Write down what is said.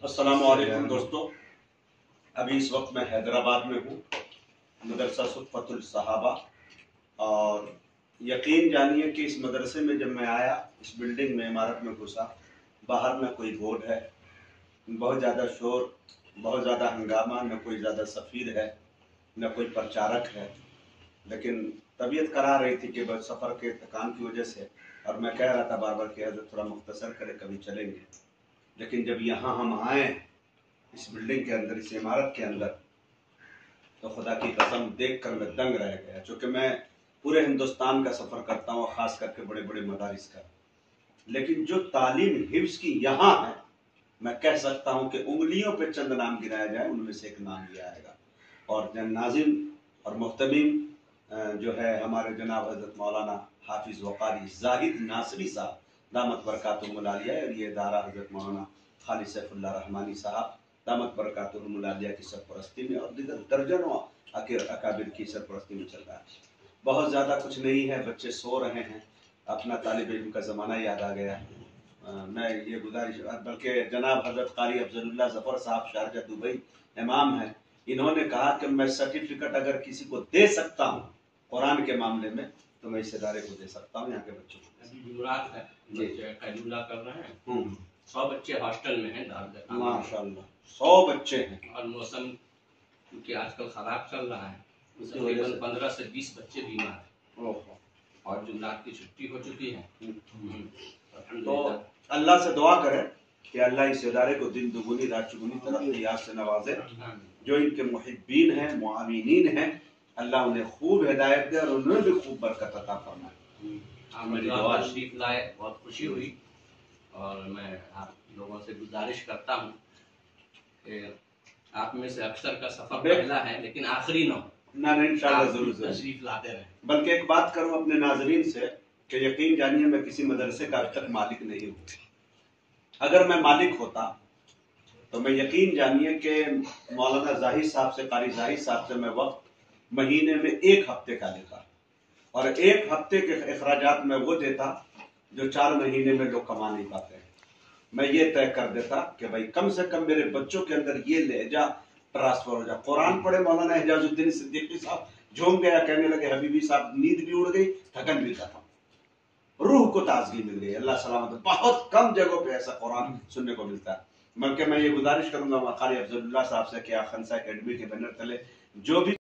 अस्सलाम वालेकुम दोस्तों, अभी इस वक्त मैं हैदराबाद में हूँ, मदरसा सुफ़्फ़तुल सहाबा। और यकीन जानिए कि इस मदरसे में जब मैं आया, इस बिल्डिंग में, इमारत में घुसा, बाहर न कोई बोर्ड है, बहुत ज़्यादा शोर, बहुत ज़्यादा हंगामा, न कोई ज़्यादा सफ़ीर है, न कोई प्रचारक है। लेकिन तबीयत करा रही थी कि बस सफ़र के थकान की वजह से, और मैं कह रहा था बार बार कि हज़रत थोड़ा मुख्तसर करें, कभी चलेंगे। लेकिन जब यहाँ हम आए इस बिल्डिंग के अंदर, इस इमारत के अंदर, तो खुदा की कसम देख कर मैं दंग रह गया। चूँकि मैं पूरे हिंदुस्तान का सफ़र करता हूँ, ख़ास करके बड़े बड़े मदारिस का, लेकिन जो तालीम हिफ्ज़ की यहाँ है, मैं कह सकता हूँ कि उंगलियों पे चंद नाम गिनाया जाए, उनमें से एक नाम ये आएगा। और नाज़िम और मुहतमीम जो है हमारे जनाब हज़रत मौलाना हाफिज़ वक़ारी ज़ाहिद नासरी साहब दामत बरकातुहुमुल आलिया, और ये इदारा हज़रत मौलाना खालिद सैफुल्लाह रहमानी साहब दामत बरकातुहुमुल आलिया की सरपरस्ती में और दीगर दर्जनों अकाबिर की सरपरस्ती में चल रहा है। बहुत ज़्यादा कुछ नहीं है, बच्चे सो रहे हैं, अपना तालिब इल्म का ज़माना याद आ गया। मैं ये गुजारिश, बल्कि जनाब हज़रत कारी अफजलुल्लाह ज़फ़र साहब शारजा दुबई इमाम हैं, इन्होंने कहा कि मैं सर्टिफिकेट अगर किसी को दे सकता हूँ कुरान के मामले में, तो मैं इस इदारे को दे सकता हूँ, यहाँ के बच्चों को। अभी जुमरात है, बच्चे कैलूला कर रहे हैं। 100 बच्चे हॉस्टल में हैं माशाअल्लाह, 100 बच्चे हैं। और मौसम क्योंकि आजकल खराब चल रहा है, तकरीबन 15 से 20 बच्चे बीमार हैं और जुमरात की छुट्टी हो चुकी है। तो अल्लाह से दुआ करें कि अल्लाह इस इदारे को दिन दुगुनी रात चुगुनी तरक्कियात से नवाजे। जो इनके मुहिब्बीन हैं, मुआविनीन हैं, अल्लाह उन्हें खूब हिदायत दे और उन्हें भी खूब बरकत अता फरमाए। तशरीफ लाए, बहुत खुशी हुई। और मैं आप लोगों से गुजारिश करता हूँ कि आप में से अक्सर का सफर पहला है, लेकिन आखिरी ना इंशाअल्लाह जरूर तशरीफ लाते रहे। बल्कि एक बात करूँ अपने नाजरीन से कि यकीन जानिए मैं किसी मदरसे का अब तक मालिक नहीं हूँ। अगर मैं मालिक होता तो मैं यकीन जानिए कि मौलाना जाहिद साहब से, कारी जाहिद साहब से मैं वक्त महीने में 1 हफ्ते का लेता, और 1 हफ्ते के अखराजात में वो देता जो 4 महीने में लोग कमा नहीं पाते हैं। मैं ये तय कर देता कि भाई कम से कम मेरे बच्चों के अंदर ये लहजा ट्रांसफर हो जाए। कुरान पढ़े मौलाना एजाजुद्दीन सिद्दीकी साहब झूम गया, कहने लगे हबीबी साहब नींद भी उड़ गई, थकन भी खत्म, रूह को ताजगी मिल गई, अल्लाह सलामत। बहुत कम जगहों पे ऐसा कुरान सुनने को मिलता है। बल्कि मैं ये गुजारिश करूंगा कारी अफजलुल्लाह साहब से कि खंसा एकेडमी के बैनर तले जो भी